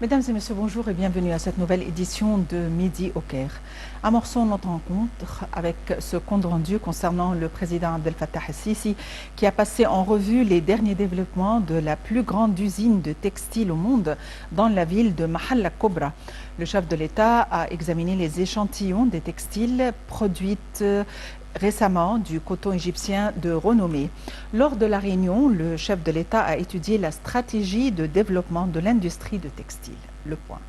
Mesdames et messieurs, bonjour et bienvenue à cette nouvelle édition de Midi au Caire. Amorçons notre rencontre avec ce compte rendu concernant le président Abdel Fattah el-Sisi qui a passé en revue les derniers développements de la plus grande usine de textile au monde dans la ville de Mahalla Kobra. Le chef de l'État a examiné les échantillons des textiles produits récemment du coton égyptien de renommée. Lors de la réunion, le chef de l'État a étudié la stratégie de développement de l'industrie de textile. Le point.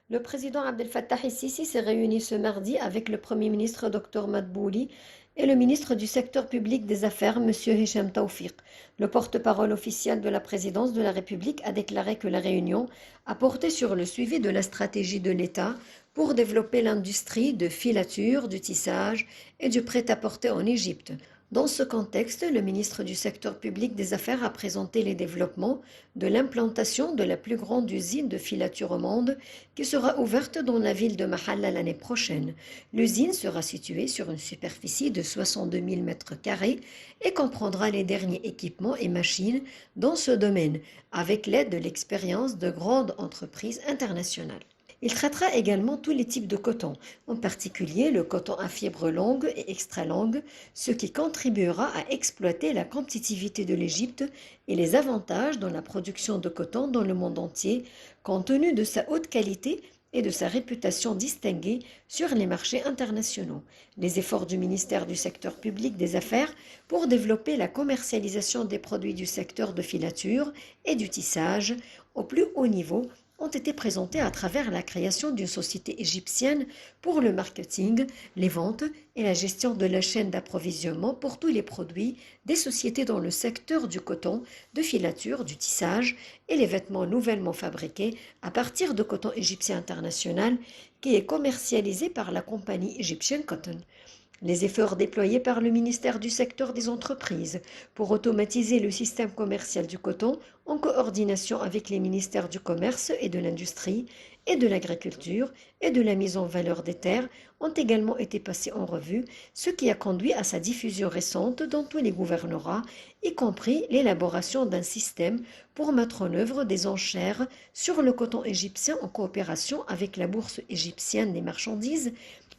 Le président Abdel Fattah el-Sisi s'est réuni ce mardi avec le Premier ministre Dr Madbouli et le ministre du secteur public des Affaires, M. Hicham Tawfiq. Le porte-parole officiel de la présidence de la République a déclaré que la réunion a porté sur le suivi de la stratégie de l'État pour développer l'industrie de filature, du tissage et du prêt-à-porter en Égypte. Dans ce contexte, le ministre du secteur public des Affaires a présenté les développements de l'implantation de la plus grande usine de filature au monde qui sera ouverte dans la ville de Mahalla l'année prochaine. L'usine sera située sur une superficie de 62 000 m² et comprendra les derniers équipements et machines dans ce domaine, avec l'aide de l'expérience de grandes entreprises internationales. Il traitera également tous les types de coton, en particulier le coton à fibres longues et extra longues, ce qui contribuera à exploiter la compétitivité de l'Égypte et les avantages dans la production de coton dans le monde entier, compte tenu de sa haute qualité et de sa réputation distinguée sur les marchés internationaux. Les efforts du ministère du secteur public des Affaires pour développer la commercialisation des produits du secteur de filature et du tissage au plus haut niveau ont été présentés à travers la création d'une société égyptienne pour le marketing, les ventes et la gestion de la chaîne d'approvisionnement pour tous les produits des sociétés dans le secteur du coton, de filature, du tissage et les vêtements nouvellement fabriqués à partir de coton égyptien international qui est commercialisé par la compagnie égyptienne Cotton. Les efforts déployés par le ministère du secteur des entreprises pour automatiser le système commercial du coton en coordination avec les ministères du commerce et de l'industrie et de l'agriculture et de la mise en valeur des terres ont également été passés en revue, ce qui a conduit à sa diffusion récente dans tous les gouvernorats, y compris l'élaboration d'un système pour mettre en œuvre des enchères sur le coton égyptien en coopération avec la bourse égyptienne des marchandises,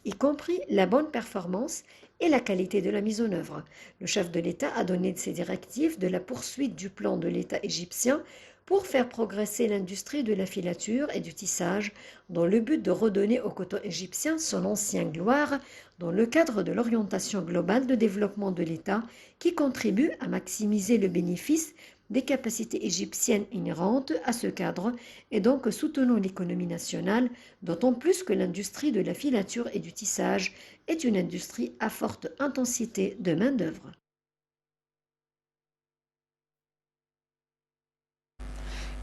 y compris la bonne performance et la qualité de la mise en œuvre. Le chef de l'État a donné ses directives de la poursuite du plan de l'État égyptien pour faire progresser l'industrie de la filature et du tissage dans le but de redonner au coton égyptien son ancienne gloire dans le cadre de l'orientation globale de développement de l'État qui contribue à maximiser le bénéfice des capacités égyptiennes inhérentes à ce cadre et donc soutenons l'économie nationale, d'autant plus que l'industrie de la filature et du tissage est une industrie à forte intensité de main-d'œuvre.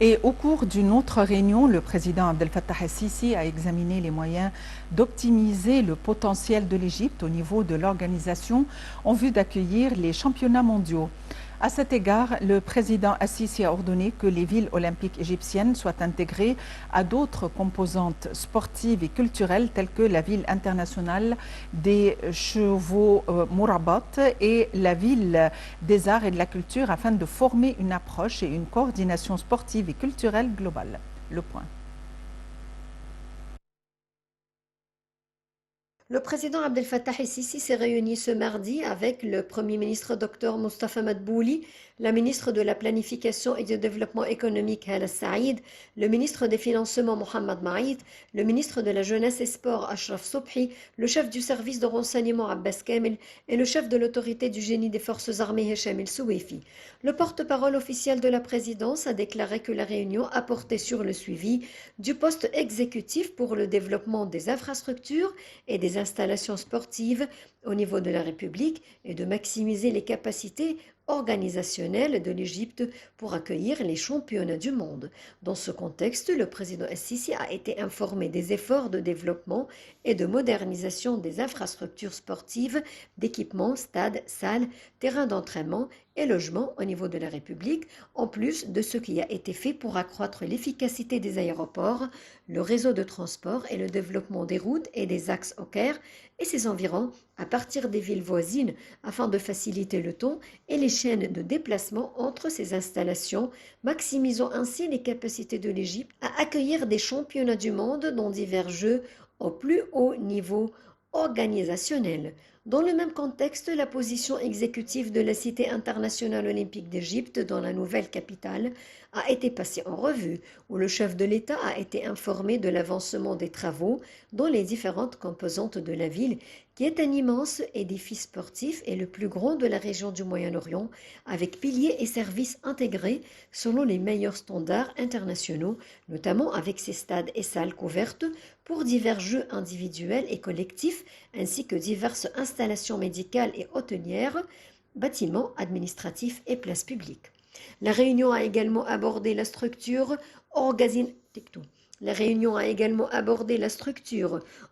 Et au cours d'une autre réunion, le président Abdel Fattah el-Sisi a examiné les moyens d'optimiser le potentiel de l'Égypte au niveau de l'organisation en vue d'accueillir les championnats mondiaux. À cet égard, le président el-Sisi a ordonné que les villes olympiques égyptiennes soient intégrées à d'autres composantes sportives et culturelles telles que la ville internationale des chevaux Mourabat et la ville des arts et de la culture afin de former une approche et une coordination sportive et culturelle globale. Le point. Le président Abdel Fattah el-Sisi s'est réuni ce mardi avec le Premier ministre Dr Mustafa Madbouli, la ministre de la Planification et du Développement économique Hala Saïd, le ministre des Financements Mohamed Maïd, le ministre de la Jeunesse et Sport Ashraf Sobhi, le chef du service de renseignement Abbas Kamel et le chef de l'autorité du génie des forces armées Hicham el-Soueifi. Le porte-parole officiel de la présidence a déclaré que la réunion a porté sur le suivi du poste exécutif pour le développement des infrastructures et des installations sportives au niveau de la République et de maximiser les capacités organisationnelles de l'Égypte pour accueillir les championnats du monde. Dans ce contexte, le président el-Sisi a été informé des efforts de développement et de modernisation des infrastructures sportives, d'équipements, stades, salles, terrains d'entraînement et logements au niveau de la République, en plus de ce qui a été fait pour accroître l'efficacité des aéroports, le réseau de transport et le développement des routes et des axes au Caire et ses environs à partir des villes voisines afin de faciliter le temps et l'échange chaîne de déplacement entre ces installations, maximisant ainsi les capacités de l'Égypte à accueillir des championnats du monde dans divers jeux au plus haut niveau organisationnel. Dans le même contexte, la position exécutive de la Cité internationale olympique d'Égypte dans la nouvelle capitale a été passée en revue, où le chef de l'État a été informé de l'avancement des travaux dans les différentes composantes de la ville, qui est un immense édifice sportif et le plus grand de la région du Moyen-Orient, avec piliers et services intégrés selon les meilleurs standards internationaux, notamment avec ses stades et salles couvertes pour divers jeux individuels et collectifs, ainsi que diverses installations médicales et hôtelières, bâtiments administratifs et places publiques. La réunion a également abordé la structure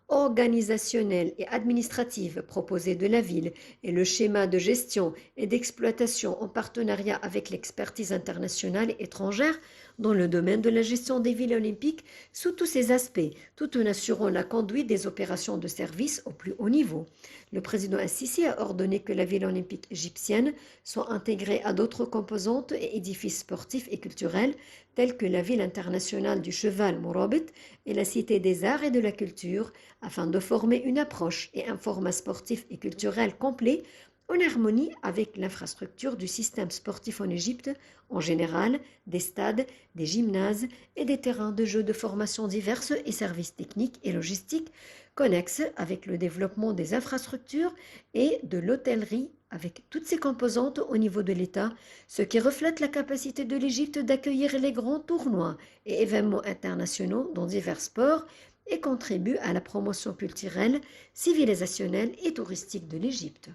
organisationnelle et administrative proposée de la ville et le schéma de gestion et d'exploitation en partenariat avec l'expertise internationale et étrangère dans le domaine de la gestion des villes olympiques sous tous ses aspects, tout en assurant la conduite des opérations de service au plus haut niveau. Le président Al-Sisi a ordonné que la ville olympique égyptienne soit intégrée à d'autres composantes et édifices sportifs et culturels tels que la ville internationale du cheval Mourabit et la cité des arts et de la culture afin de former une approche et un format sportif et culturel complet en harmonie avec l'infrastructure du système sportif en Égypte en général, des stades, des gymnases et des terrains de jeux de formation diverses et services techniques et logistiques connexes avec le développement des infrastructures et de l'hôtellerie avec toutes ses composantes au niveau de l'État, ce qui reflète la capacité de l'Égypte d'accueillir les grands tournois et événements internationaux dans divers sports et contribue à la promotion culturelle, civilisationnelle et touristique de l'Égypte.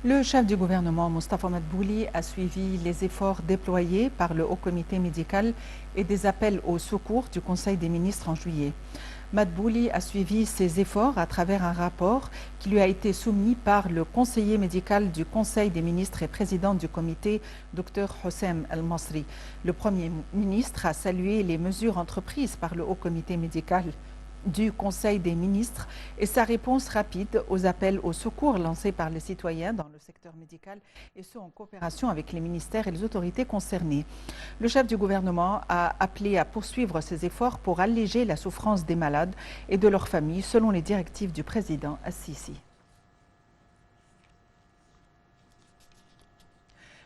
Le chef du gouvernement, Mostafa Madbouli, a suivi les efforts déployés par le Haut Comité médical et des appels au secours du Conseil des ministres en juillet. Madbouli a suivi ces efforts à travers un rapport qui lui a été soumis par le conseiller médical du Conseil des ministres et président du comité, Dr Houssem El-Masri. Le Premier ministre a salué les mesures entreprises par le Haut Comité médical du Conseil des ministres et sa réponse rapide aux appels au secours lancés par les citoyens dans le secteur médical et ce en coopération avec les ministères et les autorités concernées. Le chef du gouvernement a appelé à poursuivre ses efforts pour alléger la souffrance des malades et de leurs familles selon les directives du président Al-Sisi.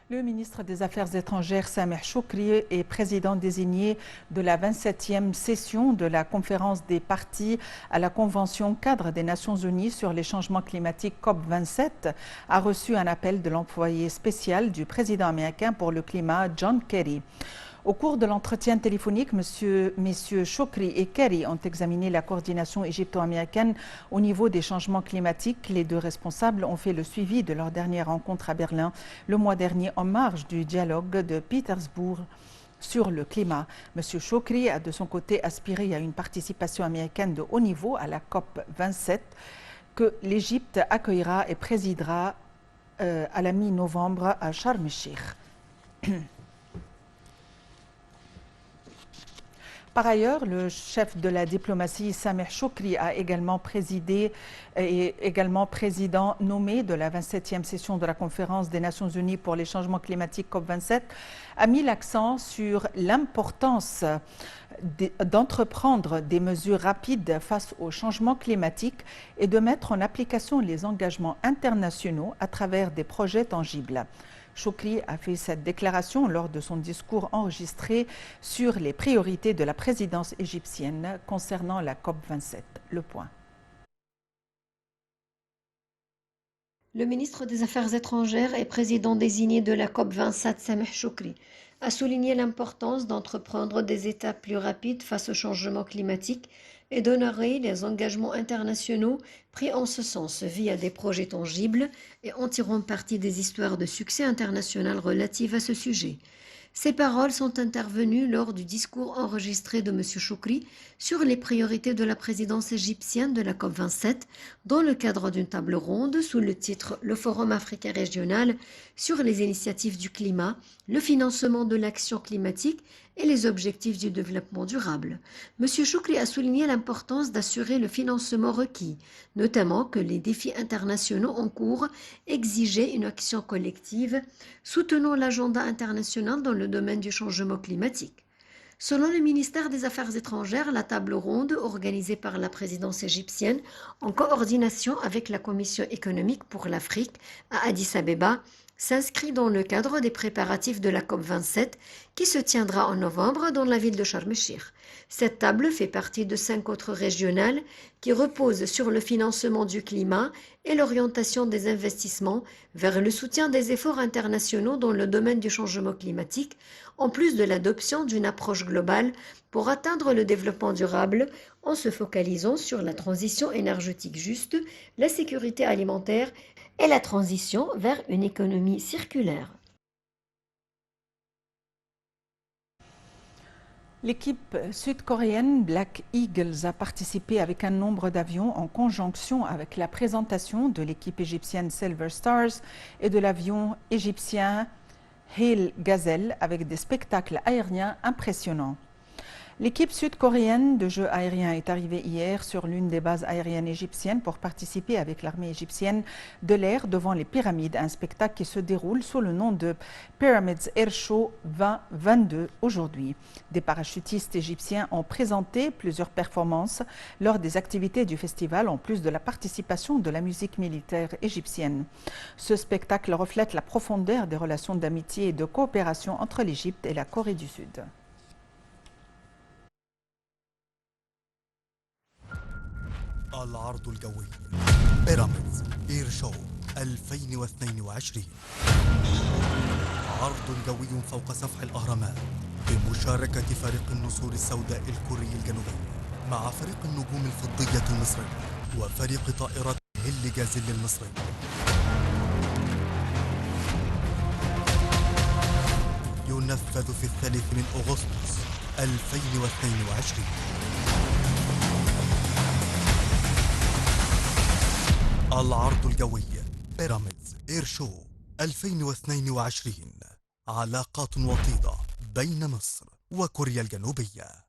Le ministre des Affaires étrangères, Sameh Choukri, est président désigné de la 27e session de la conférence des parties à la Convention cadre des Nations Unies sur les changements climatiques COP27, a reçu un appel de l'envoyé spécial du président américain pour le climat, John Kerry. Au cours de l'entretien téléphonique, messieurs Choukri et Kerry ont examiné la coordination égypto-américaine au niveau des changements climatiques. Les deux responsables ont fait le suivi de leur dernière rencontre à Berlin le mois dernier en marge du dialogue de Petersburg sur le climat. Monsieur Choukri a de son côté aspiré à une participation américaine de haut niveau à la COP 27 que l'Égypte accueillera et présidera à la mi-novembre à Sharm el-Sheikh. Par ailleurs, le chef de la diplomatie, Sameh Choukri, a également présidé et également président nommé de la 27e session de la conférence des Nations Unies pour les changements climatiques COP27, a mis l'accent sur l'importance d'entreprendre des mesures rapides face au changement climatique et de mettre en application les engagements internationaux à travers des projets tangibles. Choukri a fait cette déclaration lors de son discours enregistré sur les priorités de la présidence égyptienne concernant la COP27. Le point. Le ministre des Affaires étrangères et président désigné de la COP27, Sameh Choukri, a souligné l'importance d'entreprendre des étapes plus rapides face au changement climatique et d'honorer les engagements internationaux pris en ce sens via des projets tangibles et en tirant parti des histoires de succès international relatives à ce sujet. Ces paroles sont intervenues lors du discours enregistré de M. Choukri sur les priorités de la présidence égyptienne de la COP27 dans le cadre d'une table ronde sous le titre « Le Forum africain régional sur les initiatives du climat, le financement de l'action climatique et les objectifs du développement durable. M. Choukri a souligné l'importance d'assurer le financement requis, notamment que les défis internationaux en cours exigeaient une action collective soutenant l'agenda international dans le domaine du changement climatique. Selon le ministère des Affaires étrangères, la table ronde organisée par la présidence égyptienne en coordination avec la Commission économique pour l'Afrique à Addis Abeba s'inscrit dans le cadre des préparatifs de la COP27 qui se tiendra en novembre dans la ville de Sharm el-Cheikh. Cette table fait partie de 5 autres régionales qui reposent sur le financement du climat et l'orientation des investissements vers le soutien des efforts internationaux dans le domaine du changement climatique, en plus de l'adoption d'une approche globale pour atteindre le développement durable en se focalisant sur la transition énergétique juste, la sécurité alimentaire et la transition vers une économie circulaire. L'équipe sud-coréenne Black Eagles a participé avec un nombre d'avions en conjonction avec la présentation de l'équipe égyptienne Silver Stars et de l'avion égyptien Hail Gazelle avec des spectacles aériens impressionnants. L'équipe sud-coréenne de jeux aériens est arrivée hier sur l'une des bases aériennes égyptiennes pour participer avec l'armée égyptienne de l'air devant les pyramides, un spectacle qui se déroule sous le nom de Pyramids Air Show 2022 aujourd'hui. Des parachutistes égyptiens ont présenté plusieurs performances lors des activités du festival, en plus de la participation de la musique militaire égyptienne. Ce spectacle reflète la profondeur des relations d'amitié et de coopération entre l'Égypte et la Corée du Sud. العرض الجوي بيراميدز اير شو 2022 عرض جوي فوق سفح الأهرامات بمشاركة فريق النسور السوداء الكوري الجنوبي مع فريق النجوم الفضية المصري وفريق طائرات هيل جازيل المصري. ينفذ في 3 أغسطس 2022. العرض الجوي بيراميدز اير شو 2022 علاقات وطيدة بين مصر وكوريا الجنوبية.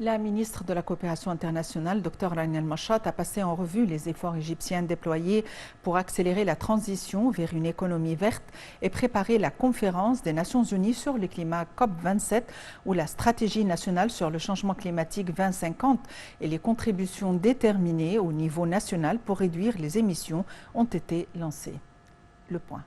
La ministre de la Coopération internationale, Dr Rania Al-Mashhat, a passé en revue les efforts égyptiens déployés pour accélérer la transition vers une économie verte et préparer la conférence des Nations Unies sur le climat COP27 ou la stratégie nationale sur le changement climatique 2050 et les contributions déterminées au niveau national pour réduire les émissions ont été lancées. Le point.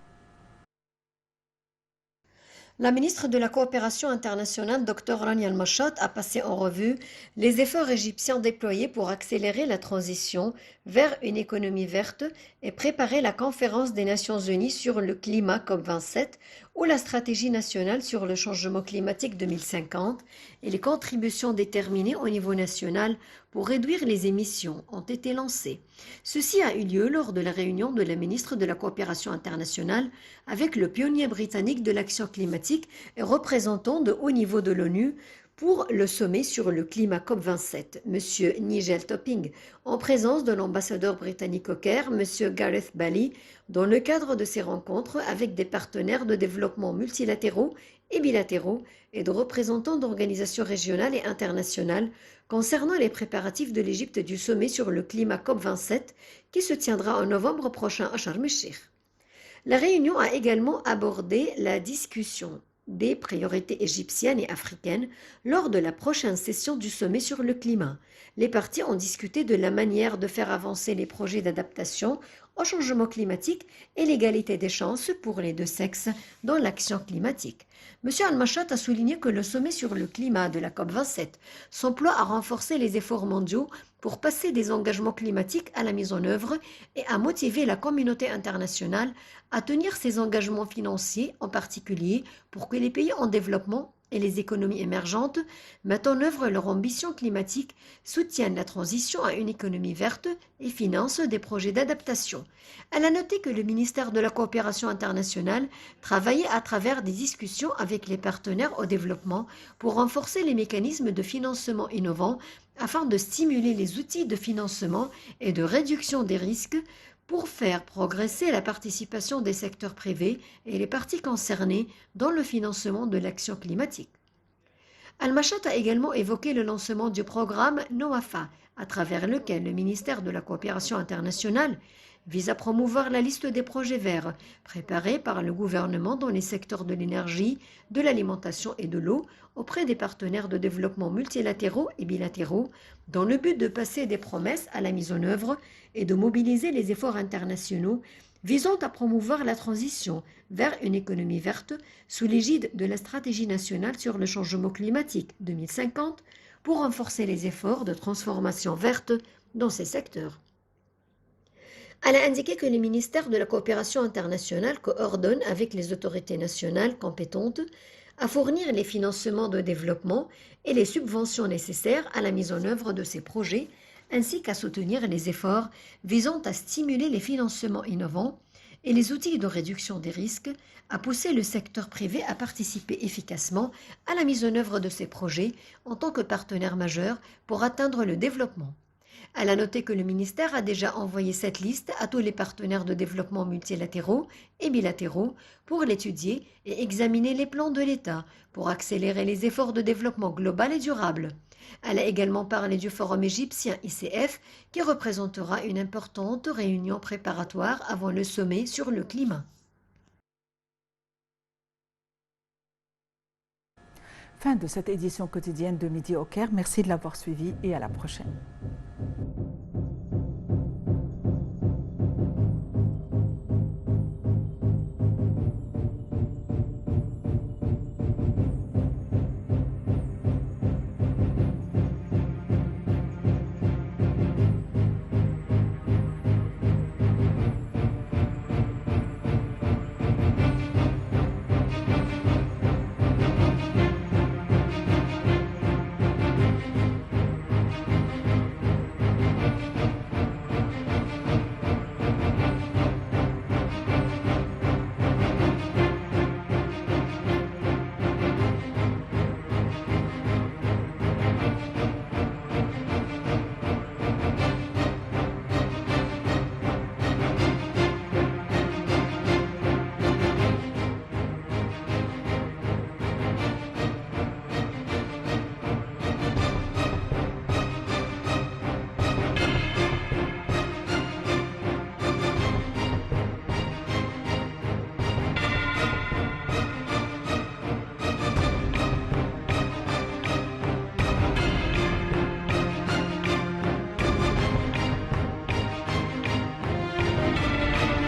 La ministre de la Coopération internationale, Dr Rania Al-Mashhat, a passé en revue les efforts égyptiens déployés pour accélérer la transition vers une économie verte et préparer la conférence des Nations Unies sur le climat COP27 ou la stratégie nationale sur le changement climatique 2050 et les contributions déterminées au niveau national pour réduire les émissions ont été lancées. Ceci a eu lieu lors de la réunion de la ministre de la Coopération internationale avec le pionnier britannique de l'action climatique et représentant de haut niveau de l'ONU pour le sommet sur le climat COP27, M. Nigel Topping, en présence de l'ambassadeur britannique au Caire, M. Gareth Bally, dans le cadre de ces rencontres avec des partenaires de développement multilatéraux et bilatéraux et de représentants d'organisations régionales et internationales concernant les préparatifs de l'Égypte du sommet sur le climat COP27 qui se tiendra en novembre prochain à Sharm el-Cheikh. La réunion a également abordé la discussion des priorités égyptiennes et africaines lors de la prochaine session du sommet sur le climat. Les parties ont discuté de la manière de faire avancer les projets d'adaptation au changement climatique et l'égalité des chances pour les deux sexes dans l'action climatique. M. Al-Mashhat a souligné que le sommet sur le climat de la COP27 s'emploie à renforcer les efforts mondiaux pour passer des engagements climatiques à la mise en œuvre et à motiver la communauté internationale à tenir ses engagements financiers, en particulier pour que les pays en développement et les économies émergentes mettent en œuvre leur ambition climatique, soutiennent la transition à une économie verte et financent des projets d'adaptation. Elle a noté que le ministère de la Coopération internationale travaillait à travers des discussions avec les partenaires au développement pour renforcer les mécanismes de financement innovants afin de stimuler les outils de financement et de réduction des risques pour faire progresser la participation des secteurs privés et les parties concernées dans le financement de l'action climatique. Al-Machat a également évoqué le lancement du programme NOAFA, à travers lequel le ministère de la Coopération internationale vise à promouvoir la liste des projets verts préparés par le gouvernement dans les secteurs de l'énergie, de l'alimentation et de l'eau auprès des partenaires de développement multilatéraux et bilatéraux dans le but de passer des promesses à la mise en œuvre et de mobiliser les efforts internationaux visant à promouvoir la transition vers une économie verte sous l'égide de la Stratégie nationale sur le changement climatique 2050 pour renforcer les efforts de transformation verte dans ces secteurs. Elle a indiqué que le ministère de la Coopération internationale coordonne avec les autorités nationales compétentes à fournir les financements de développement et les subventions nécessaires à la mise en œuvre de ces projets, ainsi qu'à soutenir les efforts visant à stimuler les financements innovants et les outils de réduction des risques, à pousser le secteur privé à participer efficacement à la mise en œuvre de ces projets en tant que partenaire majeur pour atteindre le développement. Elle a noté que le ministère a déjà envoyé cette liste à tous les partenaires de développement multilatéraux et bilatéraux pour l'étudier et examiner les plans de l'État pour accélérer les efforts de développement global et durable. Elle a également parlé du forum égyptien ICF qui représentera une importante réunion préparatoire avant le sommet sur le climat. Fin de cette édition quotidienne de Midi au Caire. Merci de l'avoir suivi et à la prochaine.